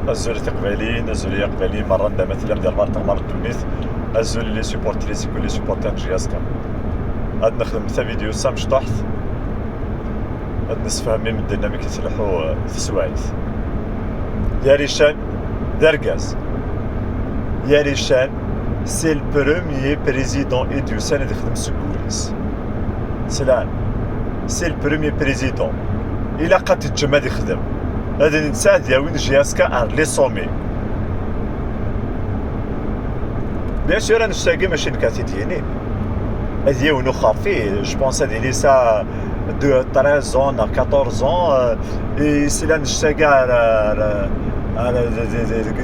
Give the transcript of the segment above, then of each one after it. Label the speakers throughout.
Speaker 1: الزول تقبالين الزول يقبالين مرة مثلا ديال مارك تونس الزول لي سيبورتي لي سيكو لي سيبورتي جياسكا هاد نخدم حتى فيديو سام طحت هاد الناس فاهمين من دينا ملي كيتلحو في سوايث يا ريشان داركاز يا ريشان سي البروميي بريزيدون إدريسان اللي خدم سكوليس سلام سي البروميي بريزيدون إلا قد تجمع يخدم هذا الانسان ديال وين جياسكا ار لي سومي بيان سور انا نشتاقي ماشي نكاتي ديالي هذه ونو خافي جو بونس هذه ليسا دو 13 اون 14 اون سي نشتاقي على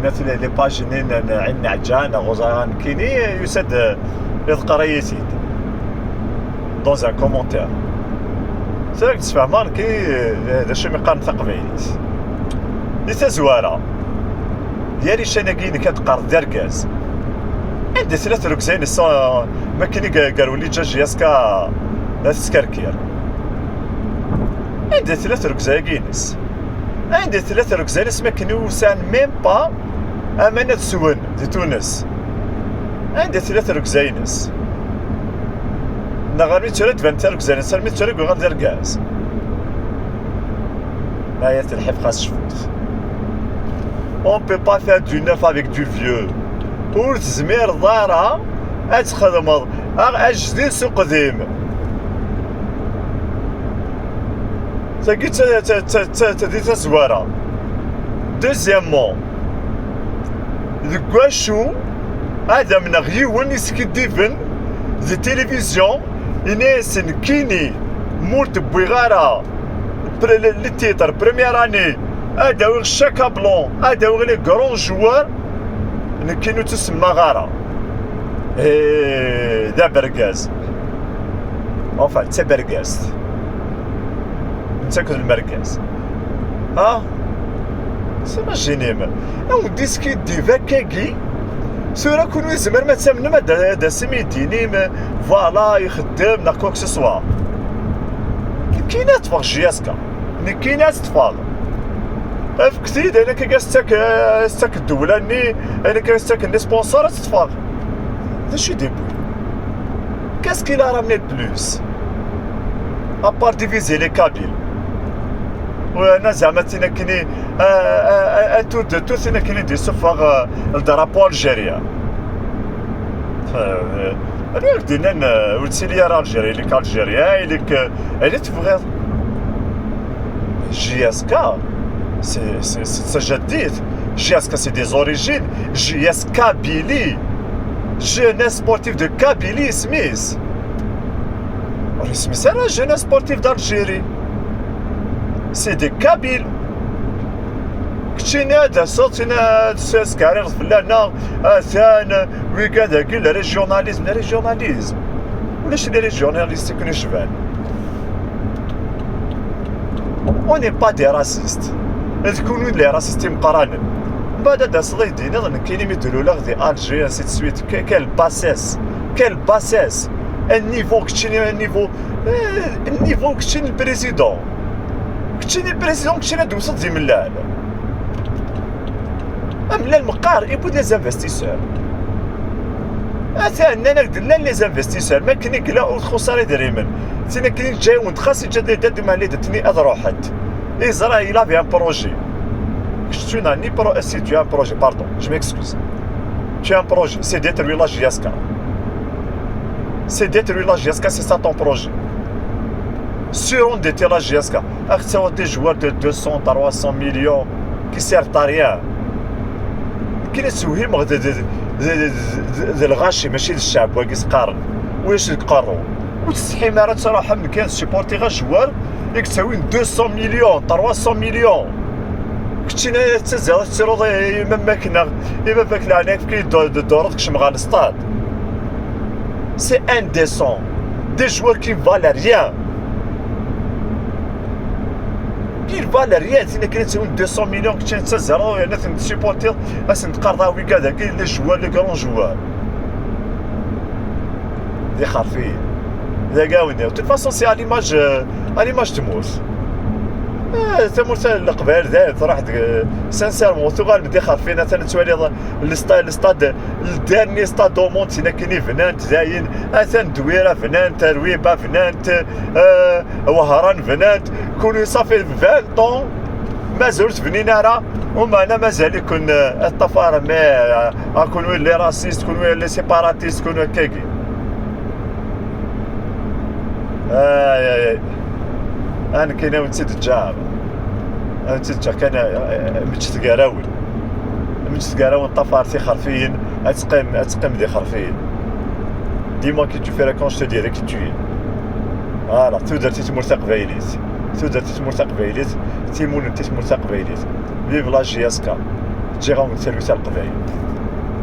Speaker 1: قلت لي باجينين عين عجان غزران كيني يسد يذكر دون ان كومونتير ساك تفهمان كي هذا الشيء مقارن ثقافيت ليتا زواره ديالي شناكين كتقار داركاز عندي 3 ركزين ما كاين قالوا لي جا جياسكا تسكركير عندي 3 ركزاكينس عندي 3 ركزانس ما كنوسان ميم با امانه سون دي تونس عندي 3 ركزاينس نغارمي تشرد 20 ركزانس سالمي تشرد غير داركاز آية الحف خاص شفوت on peut pas faire du neuf avec du vieux ور تزمير ضارة اتخدم اجديد سوق قديم تاكي تدي تزوارة دوزيامون دكواشو هذا من غيون يسكديفن دي تلفزيون يناسن كيني مورت بويغارا لي تيتر بريمير اني هذا هو شاكا بلون هذا هو لي كرون جوار كاينو تسمى غارة دا بركاز اوفا تا بركاز نتاكل المركز سما جينيم او ديسكي ديفا كاكي سورا كونو يزمر ما تسمنا ما دا سميتينيم فوالا يخدم نا كوك سوسوا كاينه تفاق جياسكا كاينه تفاق افكتيد انا كاستاك الدوله ني انا كاستاك لي سبونسور تتفاق هذا شي ديبوي كاس كي لا رامني بلوس ابار ديفيزي لي كابيل وانا زعما تنكني انتو دو تنكني دي صفاغ الدرابو الجيريا اليوم دينا ولتسيليا الجيري ليك الجيريا ليك اللي تبغي جياسكا سي جديد جياسكا سي دي زوريجين جياس كابيلي جوناس سبورتيف دو كابيلي سميس سميس انا جوناس سبورتيف دالجيري سي دي كابيل كتشينا هذا صوتنا سكارير فلانا ثان ويكادا كل ريجيوناليزم ولاش لي ريجيوناليست يكونوا شبان on n'est pas des racistes تكونوا لي راسيستي مقارنين بعد هذا صدي دينا كاينين يديروا لك دي الجي سيت سويت كال باساس النيفو كتشيني النيفو كتشيني البريزيدون كتشيني دوسط زي ملال لا المقار يبو دي زانفستيسور انا قلنا لي زانفستيسور ما كاين كلا خساره دريمن تينا كاين جاي ونتخاص جاد مع لي دتني اضروحت إزرا il avait un projet. Tu n'as ni projet, si tu as un projet, pardon, je m'excuse. Tu as un projet, c'est détruire la Giasca. C'est détruire la Giasca, c'est ça ton projet. Surendetter la Giasca. Avec des joueurs de 200, 300 millions qui servent à rien. Qui ne سوهم الغاشي ماشي للشعب واقيس قارن واش يقارو وتستحي مرات صراحه من كان سيبورتي غا جوار ياك تساوين 200 مليون 300 مليون كنتينا تزاد تيروض اما ماكنا اما باك عناك كي دورت كشمغا نصطاد سي انديسون دي جوار كي فالي ريان كي فالي ريان تينا كنا تساوين 200 مليون كنتينا تزارو يعني تسيبورتي باش نتقرضا ويكادا كاين لي جوار لي كرون جوار دي خارفين ذا كاوني و توت فاسون سي على ليماج تموت تموت القبائل زايد صراحه سانسيرمون تغال بدي خارفين مثلا توالي الستاد الداني ستاد دومونت هنا كاينين فنانت زاين اثان دويره فنانت رويبه فنانت وهران فنانت كونوا صافي 20 طون ما زرت بنينا راه وما انا مازال يكون الطفاره ما كونوا لي راسيست كونوا لي سيباراتيست كونوا كاكي انا كاين نسيت الجاب نسيت كان متتقراون طفارتي خرفيين اتقيم دي خرفيين ديما كي تو في كون جو ديري كي تو فوالا تو درتي تمرت قبايليت تيمون انت تمرت قبايليت فيف لا جي اس كا تجي غاون سيرفيس القبايل